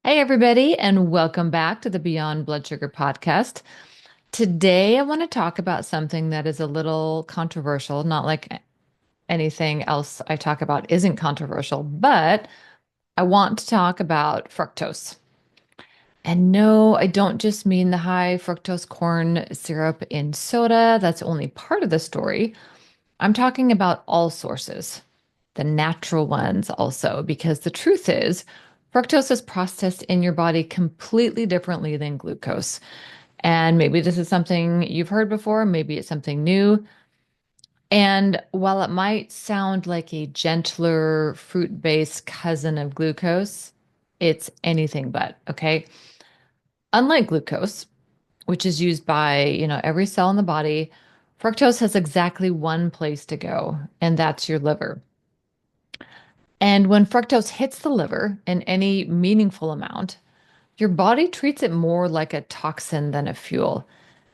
Hey, everybody, and welcome back to the Beyond Blood Sugar podcast. Today, I want to talk about something that is a little controversial, not like anything else I talk about isn't controversial, but I want to talk about fructose. And no, I don't just mean the high fructose corn syrup in soda. That's only part of the story. I'm talking about all sources, the natural ones also, because the truth is, fructose is processed in your body completely differently than glucose. And maybe this is something you've heard before, maybe it's something new. And while it might sound like a gentler fruit-based cousin of glucose, it's anything but, okay? Unlike glucose, which is used by, every cell in the body, fructose has exactly one place to go, and that's your liver. And when fructose hits the liver in any meaningful amount, your body treats it more like a toxin than a fuel.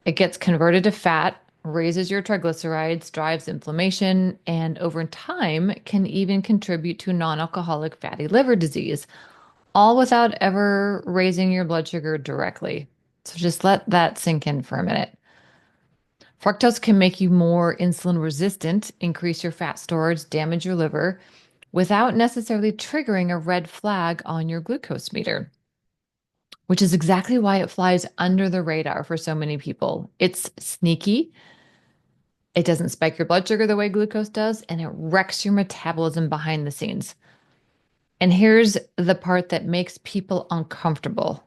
It gets converted to fat, raises your triglycerides, drives inflammation, and over time can even contribute to non-alcoholic fatty liver disease, all without ever raising your blood sugar directly. So just let that sink in for a minute. Fructose can make you more insulin resistant, increase your fat storage, damage your liver, without necessarily triggering a red flag on your glucose meter, which is exactly why it flies under the radar for so many people. It's sneaky. It doesn't spike your blood sugar the way glucose does, and it wrecks your metabolism behind the scenes. And here's the part that makes people uncomfortable.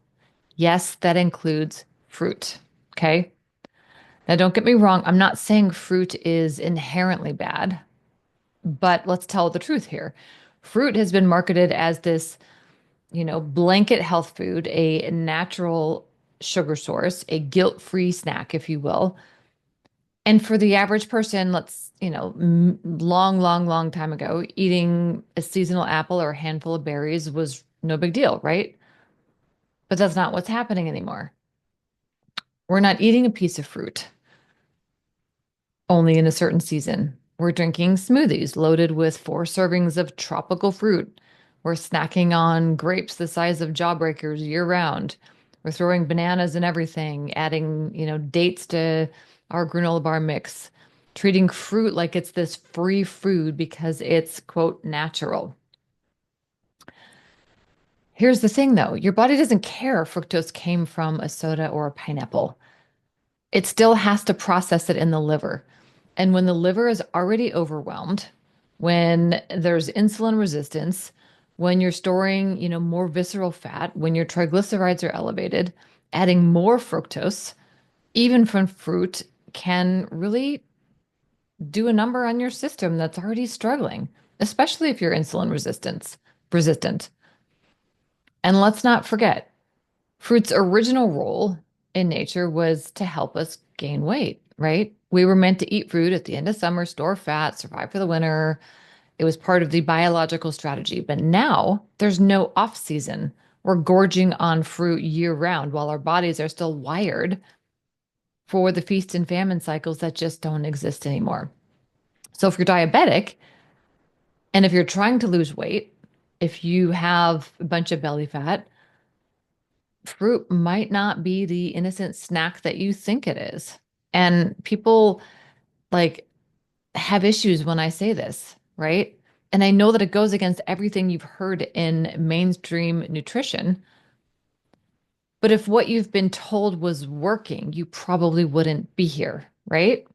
Yes, that includes fruit. Okay. Now, don't get me wrong. I'm not saying fruit is inherently bad, but let's tell the truth here. Fruit has been marketed as this blanket health food, a natural sugar source, a guilt-free snack, if you will. And for the average person, long, long, long time ago, eating a seasonal apple or a handful of berries was no big deal, right? But that's not what's happening anymore. We're not eating a piece of fruit only in a certain season. We're drinking smoothies loaded with 4 servings of tropical fruit. We're snacking on grapes the size of jawbreakers year round. We're throwing bananas and everything, adding, dates to our granola bar mix, treating fruit like it's this free food because it's, quote, natural. Here's the thing though, your body doesn't care if fructose came from a soda or a pineapple. It still has to process it in the liver. And when the liver is already overwhelmed, when there's insulin resistance, when you're storing, more visceral fat, when your triglycerides are elevated, adding more fructose, even from fruit, can really do a number on your system that's already struggling, especially if you're insulin resistant. And let's not forget, fruit's original role in nature was to help us gain weight, right? We were meant to eat fruit at the end of summer, store fat, survive for the winter. It was part of the biological strategy. But now there's no off season. We're gorging on fruit year round while our bodies are still wired for the feast and famine cycles that just don't exist anymore. So if you're diabetic and if you're trying to lose weight, if you have a bunch of belly fat, fruit might not be the innocent snack that you think it is. And people like have issues when I say this, right? And I know that it goes against everything you've heard in mainstream nutrition. But if what you've been told was working, you probably wouldn't be here, right?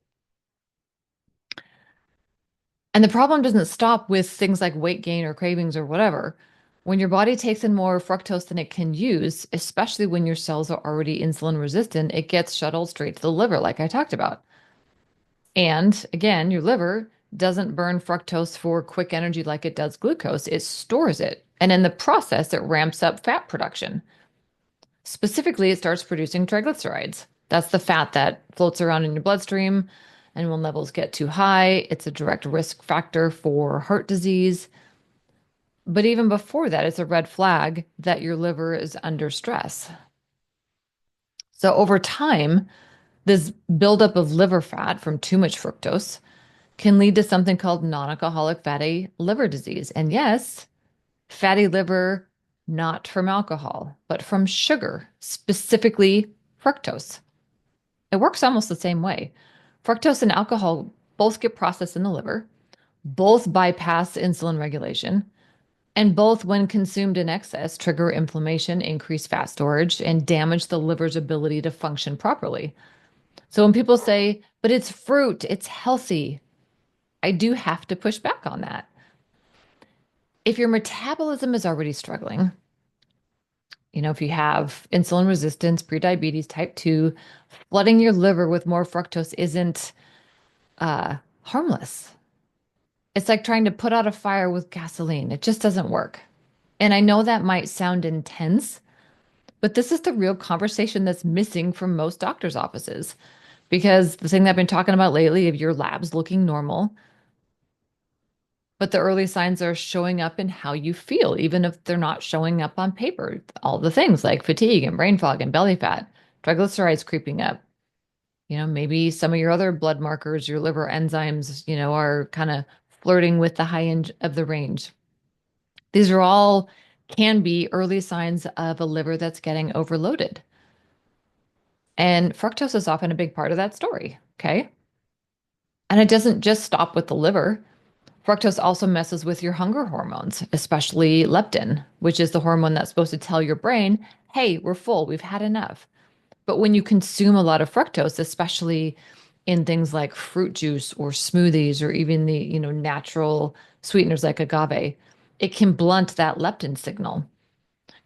And the problem doesn't stop with things like weight gain or cravings or whatever. When your body takes in more fructose than it can use, especially when your cells are already insulin resistant, it gets shuttled straight to the liver, like I talked about. And again, your liver doesn't burn fructose for quick energy like it does glucose, it stores it. And in the process, it ramps up fat production. Specifically, it starts producing triglycerides. That's the fat that floats around in your bloodstream. And when levels get too high, it's a direct risk factor for heart disease. But even before that, it's a red flag that your liver is under stress. So over time, this buildup of liver fat from too much fructose can lead to something called non-alcoholic fatty liver disease. And yes, fatty liver not from alcohol, but from sugar, specifically fructose. It works almost the same way. Fructose and alcohol both get processed in the liver, both bypass insulin regulation, and both, when consumed in excess, trigger inflammation, increase fat storage, and damage the liver's ability to function properly. So when people say, but it's fruit, it's healthy, I do have to push back on that. If your metabolism is already struggling, if you have insulin resistance, prediabetes, type 2, flooding your liver with more fructose isn't harmless. It's like trying to put out a fire with gasoline. It just doesn't work. And I know that might sound intense, but this is the real conversation that's missing from most doctors' offices. Because the thing that I've been talking about lately of your labs looking normal, but the early signs are showing up in how you feel, even if they're not showing up on paper. All the things like fatigue and brain fog and belly fat, triglycerides creeping up. Maybe some of your other blood markers, your liver enzymes, are kind of flirting with the high end of the range. These are all can be early signs of a liver that's getting overloaded. And fructose is often a big part of that story. Okay. And it doesn't just stop with the liver. Fructose also messes with your hunger hormones, especially leptin, which is the hormone that's supposed to tell your brain, hey, we're full, we've had enough. But when you consume a lot of fructose, especially in things like fruit juice or smoothies or even the, natural sweeteners like agave, it can blunt that leptin signal.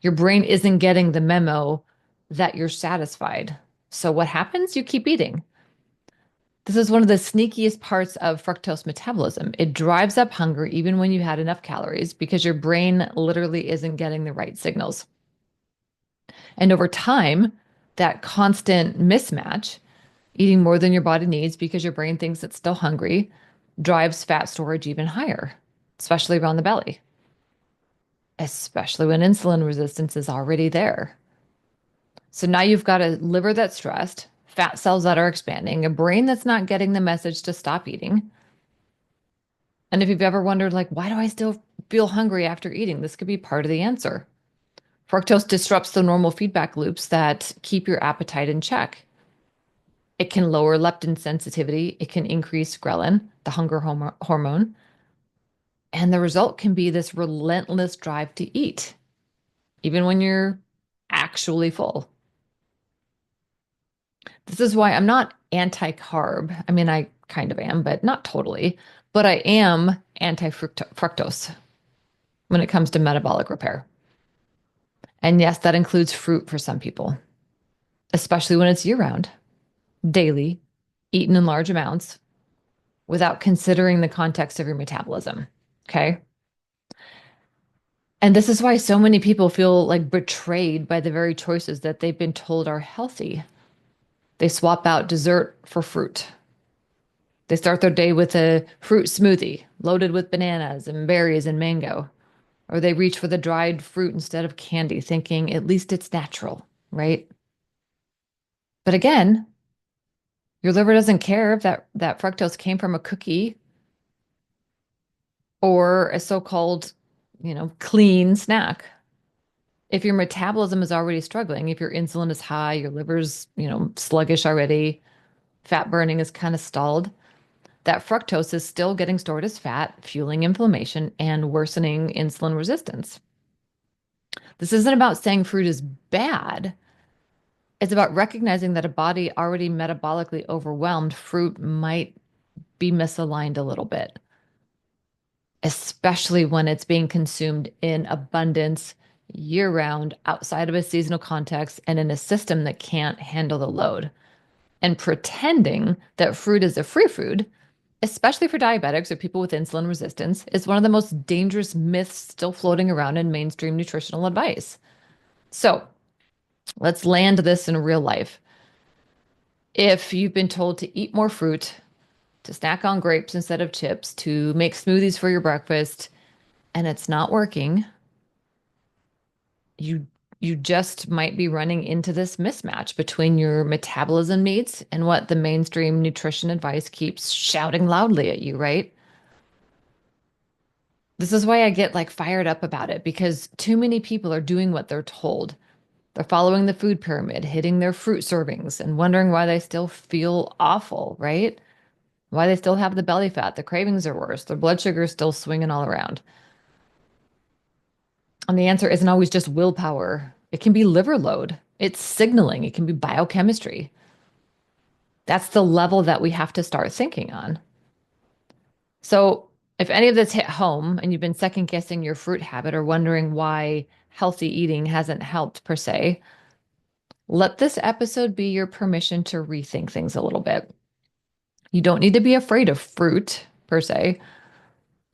Your brain isn't getting the memo that you're satisfied. So what happens? You keep eating. This is one of the sneakiest parts of fructose metabolism. It drives up hunger even when you had enough calories because your brain literally isn't getting the right signals. And over time, that constant mismatch, eating more than your body needs because your brain thinks it's still hungry, drives fat storage even higher, especially around the belly, especially when insulin resistance is already there. So now you've got a liver that's stressed, fat cells that are expanding, a brain that's not getting the message to stop eating. And if you've ever wondered, like, why do I still feel hungry after eating? This could be part of the answer. Fructose disrupts the normal feedback loops that keep your appetite in check. It can lower leptin sensitivity. It can increase ghrelin, the hunger hormone. And the result can be this relentless drive to eat, even when you're actually full. This is why I'm not anti-carb. I mean, I kind of am, but not totally. But I am anti-fructose when it comes to metabolic repair. And yes, that includes fruit for some people, especially when it's year-round, daily, eaten in large amounts without considering the context of your metabolism. Okay. And this is why so many people feel like betrayed by the very choices that they've been told are healthy. They swap out dessert for fruit. They start their day with a fruit smoothie loaded with bananas and berries and mango. Or they reach for the dried fruit instead of candy, thinking at least it's natural, right? But again, your liver doesn't care if that fructose came from a cookie or a so-called, clean snack. If your metabolism is already struggling, if your insulin is high, your liver's, sluggish already, fat burning is kind of stalled, that fructose is still getting stored as fat, fueling inflammation and worsening insulin resistance. This isn't about saying fruit is bad. It's about recognizing that a body already metabolically overwhelmed, fruit might be misaligned a little bit, especially when it's being consumed in abundance year round outside of a seasonal context and in a system that can't handle the load. And pretending that fruit is a free food, especially for diabetics or people with insulin resistance, is one of the most dangerous myths still floating around in mainstream nutritional advice. So let's land this in real life. If you've been told to eat more fruit, to snack on grapes instead of chips, to make smoothies for your breakfast, and it's not working, you you just might be running into this mismatch between your metabolism needs and what the mainstream nutrition advice keeps shouting loudly at you, right? This is why I get like fired up about it because too many people are doing what they're told. They're following the food pyramid, hitting their fruit servings, and wondering why they still feel awful, right? Why they still have the belly fat, the cravings are worse, their blood sugar is still swinging all around. And the answer isn't always just willpower. It can be liver load. It's signaling. It can be biochemistry. That's the level that we have to start thinking on. So, if any of this hit home and you've been second guessing your fruit habit or wondering why healthy eating hasn't helped per se, let this episode be your permission to rethink things a little bit. You don't need to be afraid of fruit per se,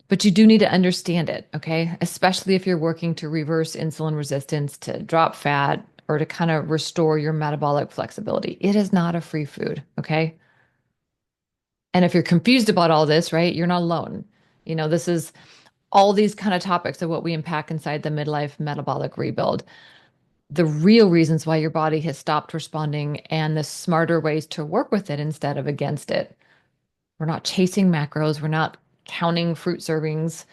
but you do need to understand it, okay? Especially if you're working to reverse insulin resistance, to drop fat, or to kind of restore your metabolic flexibility. It is not a free food, okay? And if you're confused about all this, right, you're not alone. This is all these kind of topics of what we unpack inside the midlife metabolic rebuild. The real reasons why your body has stopped responding and the smarter ways to work with it instead of against it. We're not chasing macros. We're not counting fruit servings.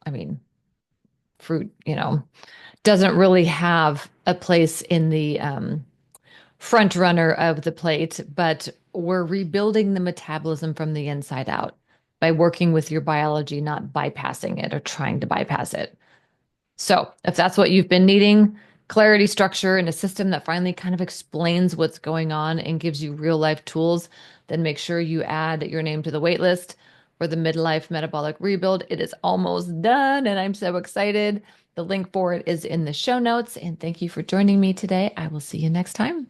I mean, fruit, doesn't really have a place in the front runner of the plate, but we're rebuilding the metabolism from the inside out by working with your biology, not bypassing it or trying to bypass it. So, if that's what you've been needing, clarity, structure, and a system that finally kind of explains what's going on and gives you real life tools, then make sure you add your name to the wait list for the midlife metabolic rebuild. It is almost done, and I'm so excited. The link for it is in the show notes. And thank you for joining me today. I will see you next time.